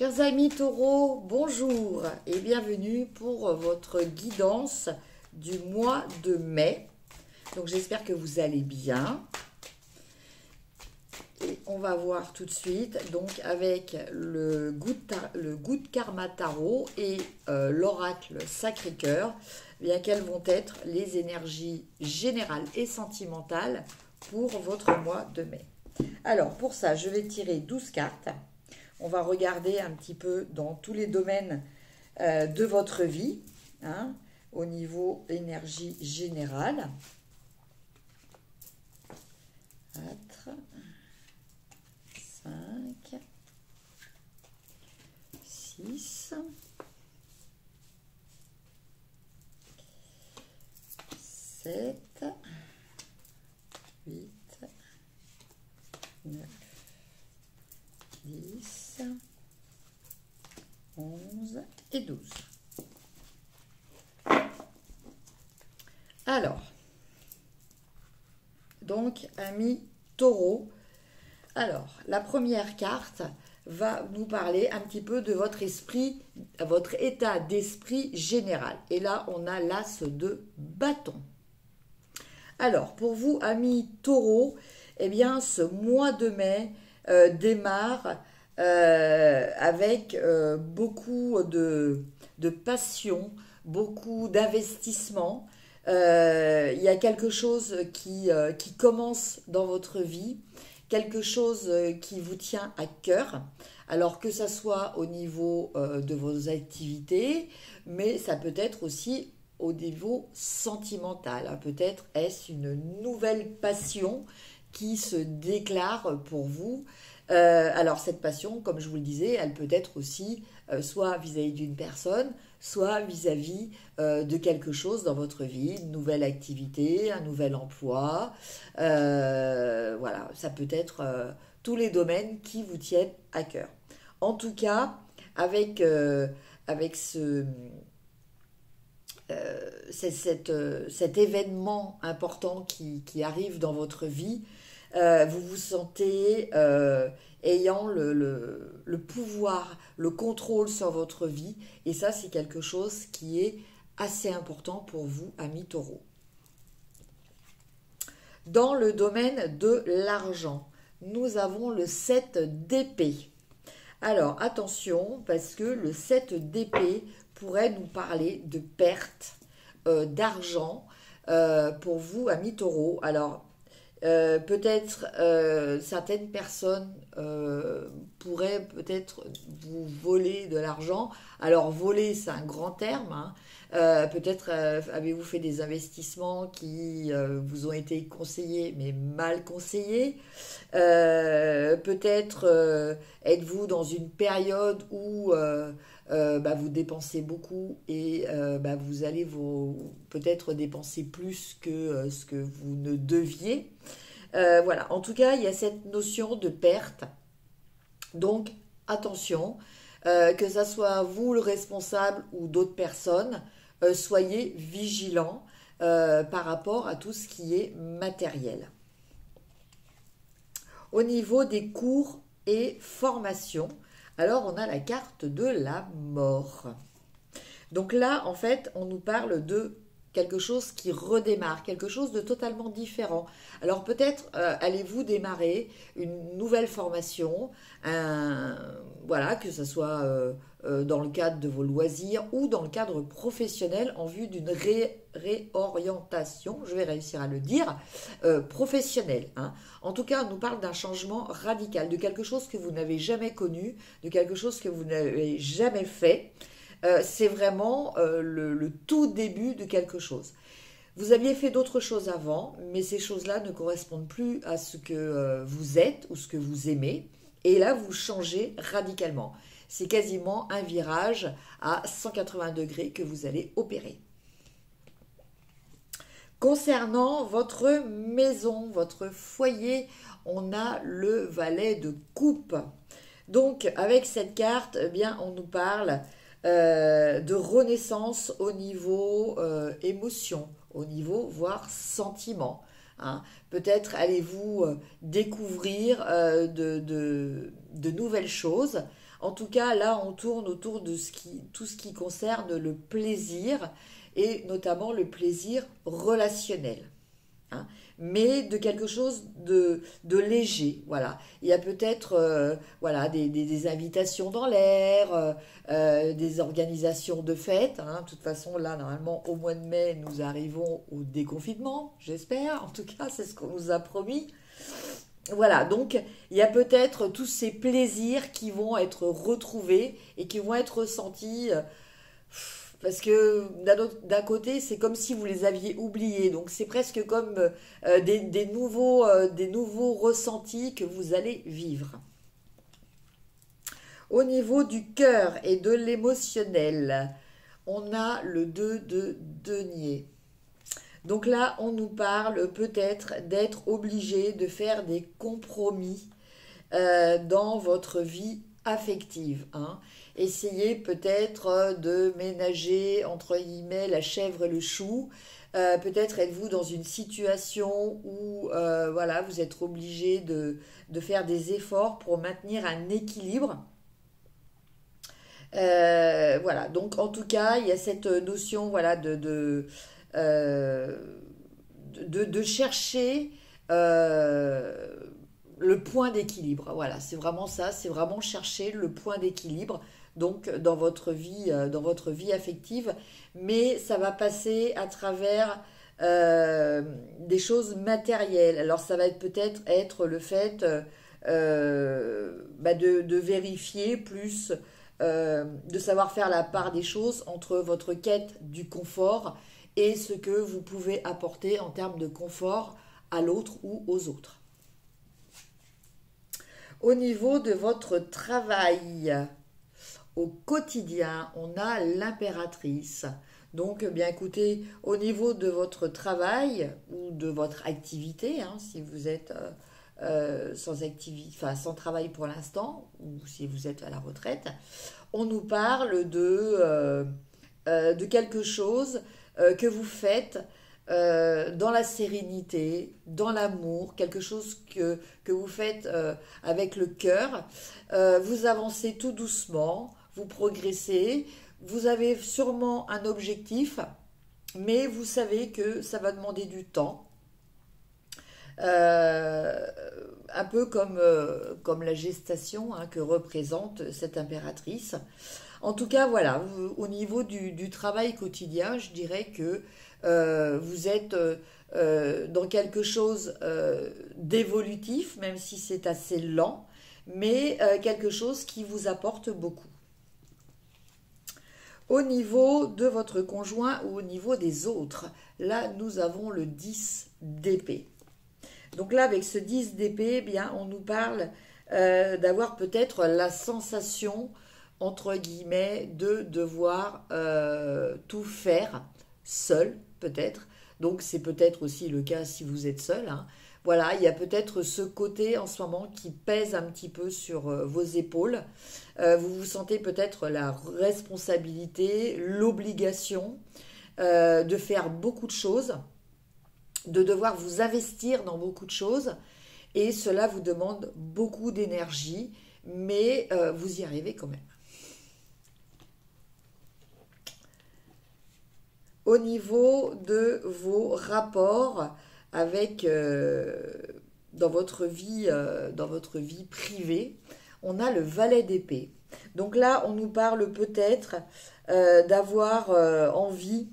Chers amis taureaux, bonjour et bienvenue pour votre guidance du mois de mai. Donc j'espère que vous allez bien. Et on va voir tout de suite donc avec le Good Karma Tarot et l'oracle Sacré-Cœur, bien quelles vont être les énergies générales et sentimentales pour votre mois de mai. Alors pour ça, je vais tirer 12 cartes. On va regarder un petit peu dans tous les domaines de votre vie, hein, au niveau énergie générale. 4, 5, 6, 7, 8, 9, 10, 11 et 12. Alors, donc, amis taureaux, alors, la première carte va nous parler un petit peu de votre esprit, votre état d'esprit général. Et là, on a l'as de bâton. Alors, pour vous, amis taureaux, eh bien, ce mois de mai démarre avec beaucoup de passion, beaucoup d'investissement. Il y a quelque chose qui commence dans votre vie, quelque chose qui vous tient à cœur, alors que ça soit au niveau de vos activités, mais ça peut être aussi au niveau sentimental. Peut-être est-ce une nouvelle passion qui se déclare pour vous. Alors cette passion, comme je vous le disais, elle peut être aussi soit vis-à-vis d'une personne, soit vis-à-vis de quelque chose dans votre vie, une nouvelle activité, un nouvel emploi. Voilà, ça peut être tous les domaines qui vous tiennent à cœur. En tout cas, avec cet événement important qui arrive dans votre vie, vous vous sentez ayant le pouvoir, le contrôle sur votre vie. Et ça, c'est quelque chose qui est assez important pour vous, amis taureaux. Dans le domaine de l'argent, nous avons le 7 d'épée. Alors, attention, parce que le 7 d'épée pourrait nous parler de perte d'argent pour vous, amis taureaux. Alors, peut-être certaines personnes pourraient peut-être vous voler de l'argent. Alors voler, c'est un grand terme, hein. Peut-être avez-vous fait des investissements qui vous ont été conseillés mais mal conseillés. Peut-être êtes-vous dans une période où vous dépensez beaucoup et vous allez peut-être dépenser plus que ce que vous ne deviez. Voilà, en tout cas, il y a cette notion de perte. Donc, attention, que ça soit vous le responsable ou d'autres personnes, soyez vigilants par rapport à tout ce qui est matériel. Au niveau des cours et formations, alors on a la carte de la mort. Donc là, en fait, on nous parle de quelque chose qui redémarre, quelque chose de totalement différent. Alors peut-être allez-vous démarrer une nouvelle formation, voilà, que ce soit dans le cadre de vos loisirs ou dans le cadre professionnel en vue d'une réorientation, je vais réussir à le dire, professionnelle, hein. En tout cas, on nous parle d'un changement radical, de quelque chose que vous n'avez jamais connu, de quelque chose que vous n'avez jamais fait. C'est vraiment le tout début de quelque chose. Vous aviez fait d'autres choses avant, mais ces choses-là ne correspondent plus à ce que vous êtes ou ce que vous aimez. Et là, vous changez radicalement. C'est quasiment un virage à 180 degrés que vous allez opérer. Concernant votre maison, votre foyer, on a le valet de coupe. Donc, avec cette carte, eh bien, on nous parle de renaissance au niveau émotion, au niveau voire sentiment, hein. Peut-être allez-vous découvrir de nouvelles choses. En tout cas, là, on tourne autour de tout ce qui concerne le plaisir, et notamment le plaisir relationnel, hein, mais de quelque chose de léger. Voilà. Il y a peut-être voilà, des invitations dans l'air, des organisations de fêtes, hein. De toute façon, là, normalement, au mois de mai, nous arrivons au déconfinement, j'espère. En tout cas, c'est ce qu'on nous a promis. Voilà, donc il y a peut-être tous ces plaisirs qui vont être retrouvés et qui vont être ressentis. Parce que d'un côté, c'est comme si vous les aviez oubliés. Donc c'est presque comme des nouveaux ressentis que vous allez vivre. Au niveau du cœur et de l'émotionnel, on a le 2 de denier. Donc là, on nous parle peut-être d'être obligé de faire des compromis dans votre vie affective, hein. Essayez peut-être de ménager, entre guillemets, la chèvre et le chou. Peut-être êtes-vous dans une situation où voilà, vous êtes obligé de faire des efforts pour maintenir un équilibre. Voilà, donc en tout cas, il y a cette notion voilà, euh, de chercher le point d'équilibre. Voilà, c'est vraiment ça, c'est vraiment chercher le point d'équilibre donc dans votre vie affective, mais ça va passer à travers des choses matérielles. Alors ça va peut-être être le fait de vérifier plus, de savoir faire la part des choses entre votre quête du confort et ce que vous pouvez apporter en termes de confort à l'autre ou aux autres. Au niveau de votre travail, au quotidien, on a l'impératrice. Donc, bien écoutez, au niveau de votre travail ou de votre activité, hein, si vous êtes sans travail pour l'instant, ou si vous êtes à la retraite, on nous parle de quelque chose que vous faites dans la sérénité, dans l'amour, quelque chose que vous faites avec le cœur. Vous avancez tout doucement, vous progressez, vous avez sûrement un objectif, mais vous savez que ça va demander du temps. Un peu comme la gestation, hein, que représente cette impératrice. En tout cas, voilà, au niveau du travail quotidien, je dirais que vous êtes dans quelque chose d'évolutif, même si c'est assez lent, mais quelque chose qui vous apporte beaucoup. Au niveau de votre conjoint ou au niveau des autres, là, nous avons le 10 d'épée. Donc là, avec ce 10 d'épée, eh bien, on nous parle d'avoir peut-être la sensation, entre guillemets, de devoir tout faire seul, peut-être. Donc c'est peut-être aussi le cas si vous êtes seul, hein. Voilà, il y a peut-être ce côté en ce moment qui pèse un petit peu sur vos épaules. Vous vous sentez peut-être la responsabilité, l'obligation de faire beaucoup de choses, de devoir vous investir dans beaucoup de choses, et cela vous demande beaucoup d'énergie, mais vous y arrivez quand même. Au niveau de vos rapports avec dans votre vie privée, on a le valet d'épée. Donc là, on nous parle peut-être d'avoir envie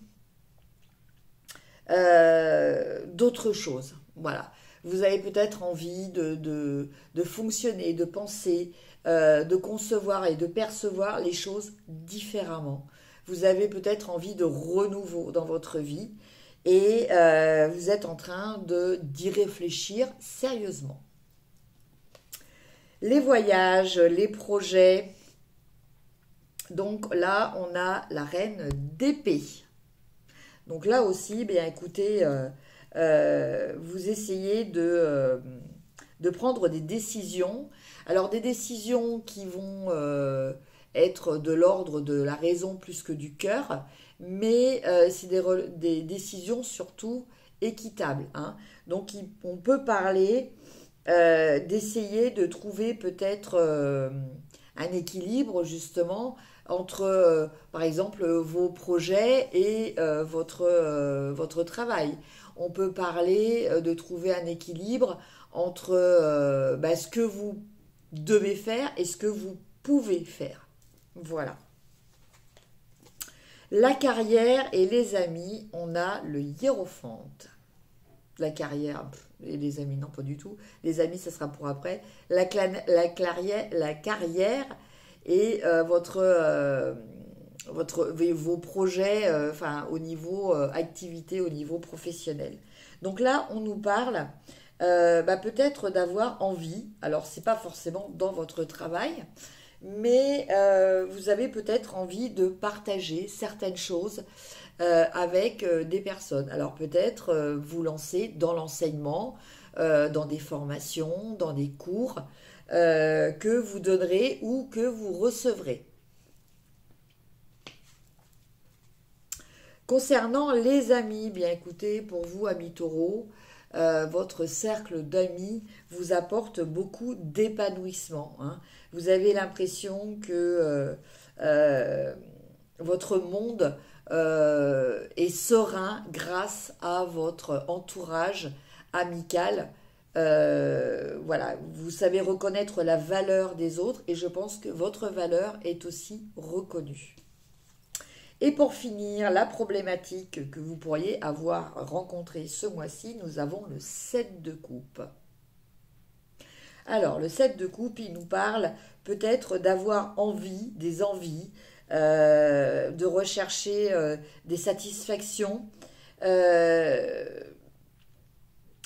d'autre chose. Voilà. Vous avez peut-être envie de fonctionner, de penser, de concevoir et de percevoir les choses différemment. Vous avez peut-être envie de renouveau dans votre vie et vous êtes en train d'y réfléchir sérieusement. Les voyages, les projets. Donc là, on a la reine d'épée. Donc là aussi, bien écoutez, vous essayez de prendre des décisions. Alors des décisions qui vont être de l'ordre de la raison plus que du cœur, mais c'est des décisions surtout équitables, hein. Donc on peut parler d'essayer de trouver peut-être un équilibre justement entre, par exemple, vos projets et votre travail. On peut parler de trouver un équilibre entre ce que vous devez faire et ce que vous pouvez faire. Voilà. La carrière et les amis, on a le hiérophante. La carrière et les amis, non, pas du tout. Les amis, ça sera pour après. La carrière et vos projets, au niveau activité, au niveau professionnel. Donc là, on nous parle peut-être d'avoir envie. Alors, c'est pas forcément dans votre travail, mais vous avez peut-être envie de partager certaines choses avec des personnes. Alors peut-être vous lancer dans l'enseignement, dans des formations, dans des cours que vous donnerez ou que vous recevrez. Concernant les amis, bien écoutez, pour vous, amis taureaux, votre cercle d'amis vous apporte beaucoup d'épanouissement, hein. Vous avez l'impression que votre monde est serein grâce à votre entourage amical. Voilà, vous savez reconnaître la valeur des autres et je pense que votre valeur est aussi reconnue. Et pour finir, la problématique que vous pourriez avoir rencontrée ce mois-ci, nous avons le 7 de coupe. Alors, le 7 de coupe, il nous parle peut-être d'avoir envie, des envies, de rechercher des satisfactions.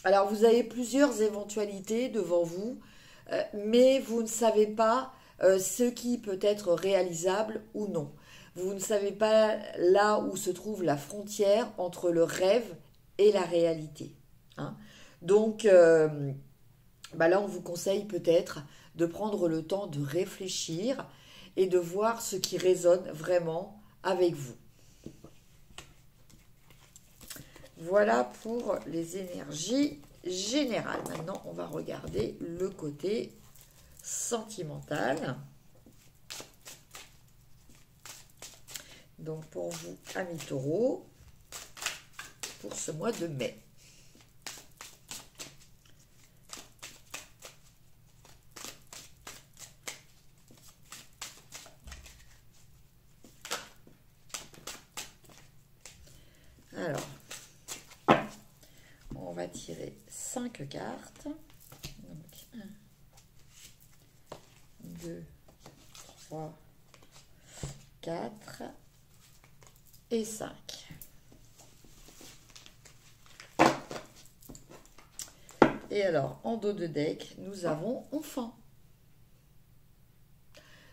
Alors, vous avez plusieurs éventualités devant vous, mais vous ne savez pas ce qui peut être réalisable ou non. Vous ne savez pas là où se trouve la frontière entre le rêve et la réalité, hein. Donc, là, on vous conseille peut-être de prendre le temps de réfléchir et de voir ce qui résonne vraiment avec vous. Voilà pour les énergies générales. Maintenant, on va regarder le côté sentimental. Donc, pour vous, amis taureaux, pour ce mois de mai. Alors, on va tirer 5 cartes. Donc, 1, 2, 3, 4 et 5. Et alors, en dos de deck, nous avons enfant.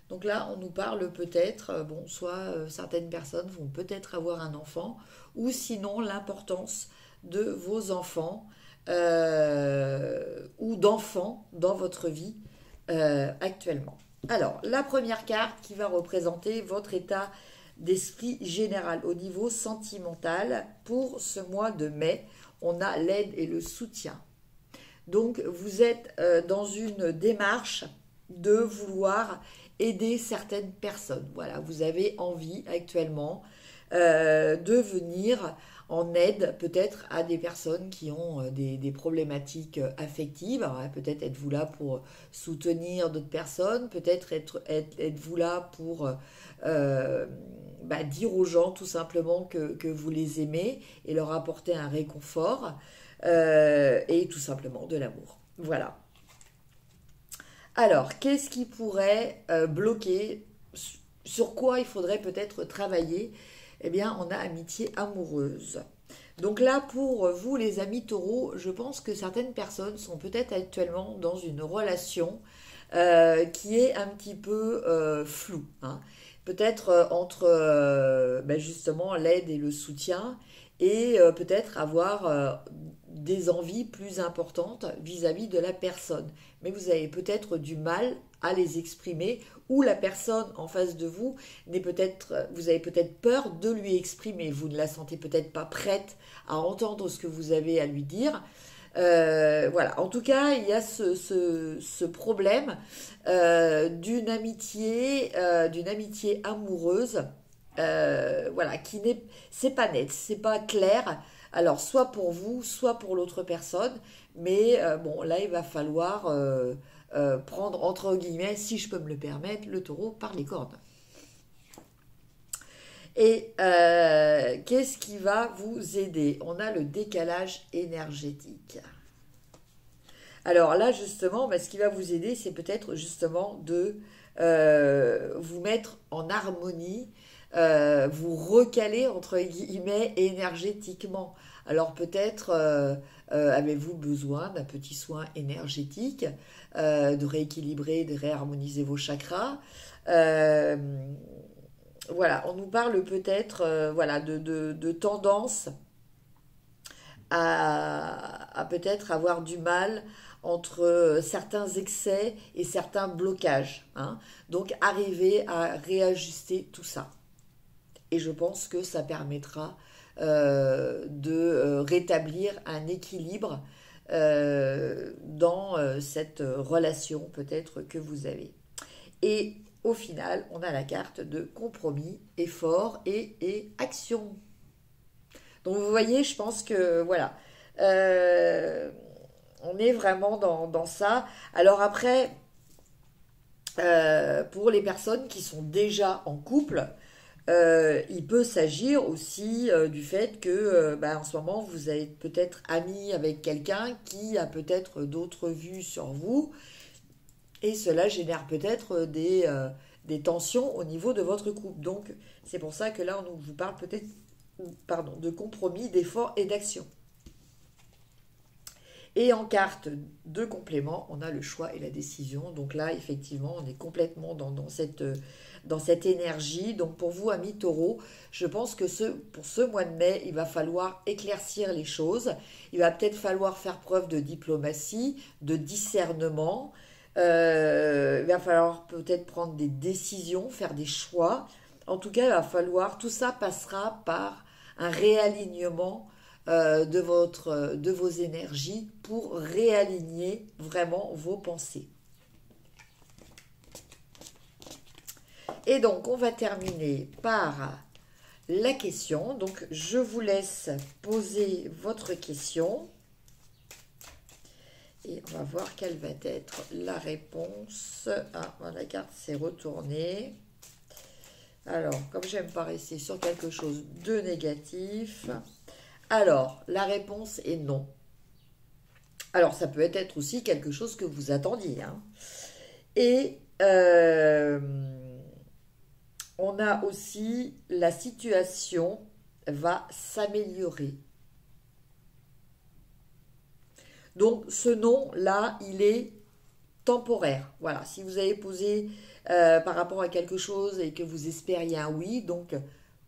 Donc là, on nous parle peut-être, soit certaines personnes vont peut-être avoir un enfant, ou sinon l'importance de vos enfants ou d'enfants dans votre vie actuellement. Alors, la première carte qui va représenter votre état d'esprit général au niveau sentimental pour ce mois de mai, on a l'aide et le soutien. Donc, vous êtes dans une démarche de vouloir aider certaines personnes. Voilà, vous avez envie actuellement de venir en aide peut-être à des personnes qui ont des problématiques affectives. Peut-être êtes-vous là pour soutenir d'autres personnes, peut-être êtes-vous là pour dire aux gens tout simplement que vous les aimez et leur apporter un réconfort et tout simplement de l'amour. Voilà. Alors, qu'est-ce qui pourrait bloquer? Sur quoi il faudrait peut-être travailler? Eh bien, on a amitié amoureuse. Donc là, pour vous, les amis taureaux, je pense que certaines personnes sont peut-être actuellement dans une relation qui est un petit peu floue, hein. Peut-être entre justement l'aide et le soutien et peut-être avoir des envies plus importantes vis-à-vis de la personne. Mais vous avez peut-être du mal à les exprimer ou la personne en face de vous vous avez peut-être peur de lui exprimer. Vous ne la sentez peut-être pas prête à entendre ce que vous avez à lui dire. Voilà, en tout cas, il y a ce problème d'une amitié amoureuse, voilà, c'est pas net, c'est pas clair. Alors, soit pour vous, soit pour l'autre personne, mais bon, là, il va falloir prendre, entre guillemets, si je peux me le permettre, le taureau par les cornes. Et qu'est-ce qui va vous aider? On a le décalage énergétique. Alors là, justement, ce qui va vous aider, c'est peut-être justement de vous mettre en harmonie, vous recaler, entre guillemets, énergétiquement. Alors peut-être avez-vous besoin d'un petit soin énergétique, de rééquilibrer, de réharmoniser vos chakras. Voilà, on nous parle peut-être voilà, de tendance à peut-être avoir du mal entre certains excès et certains blocages, hein. Donc arriver à réajuster tout ça. Et je pense que ça permettra de rétablir un équilibre dans cette relation peut-être que vous avez. Et au final, on a la carte de compromis, effort et action. Donc vous voyez, je pense que voilà, on est vraiment dans ça. Alors après, pour les personnes qui sont déjà en couple, il peut s'agir aussi du fait que en ce moment vous êtes peut-être ami avec quelqu'un qui a peut-être d'autres vues sur vous et cela génère peut-être des tensions au niveau de votre couple. Donc c'est pour ça que là on vous parle peut-être de compromis, d'effort et d'action. Et en carte de complément, on a le choix et la décision. Donc là, effectivement, on est complètement dans cette énergie. Donc pour vous, amis taureaux, je pense que pour ce mois de mai, il va falloir éclaircir les choses. Il va peut-être falloir faire preuve de diplomatie, de discernement. Il va falloir peut-être prendre des décisions, faire des choix. En tout cas, il va falloir, tout ça passera par un réalignement de vos énergies pour réaligner vraiment vos pensées. Et donc, on va terminer par la question. Donc, je vous laisse poser votre question. Et on va voir quelle va être la réponse. Ah, la carte s'est retournée. Alors, comme j'aime pas rester sur quelque chose de négatif... Alors, la réponse est non. Alors, ça peut être aussi quelque chose que vous attendiez, hein. Et on a aussi la situation va s'améliorer. Donc, ce non-là, il est temporaire. Voilà, si vous avez posé par rapport à quelque chose et que vous espériez un oui, donc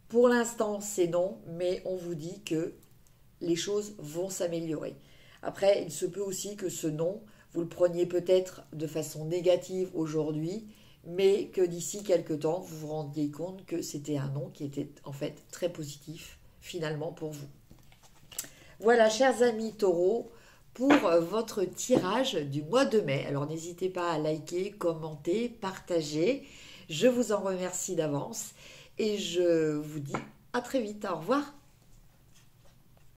pour l'instant, c'est non, mais on vous dit que les choses vont s'améliorer. Après, il se peut aussi que ce non, vous le preniez peut-être de façon négative aujourd'hui, mais que d'ici quelques temps, vous vous rendiez compte que c'était un non qui était en fait très positif finalement pour vous. Voilà, chers amis taureaux, pour votre tirage du mois de mai. Alors n'hésitez pas à liker, commenter, partager. Je vous en remercie d'avance et je vous dis à très vite. Au revoir.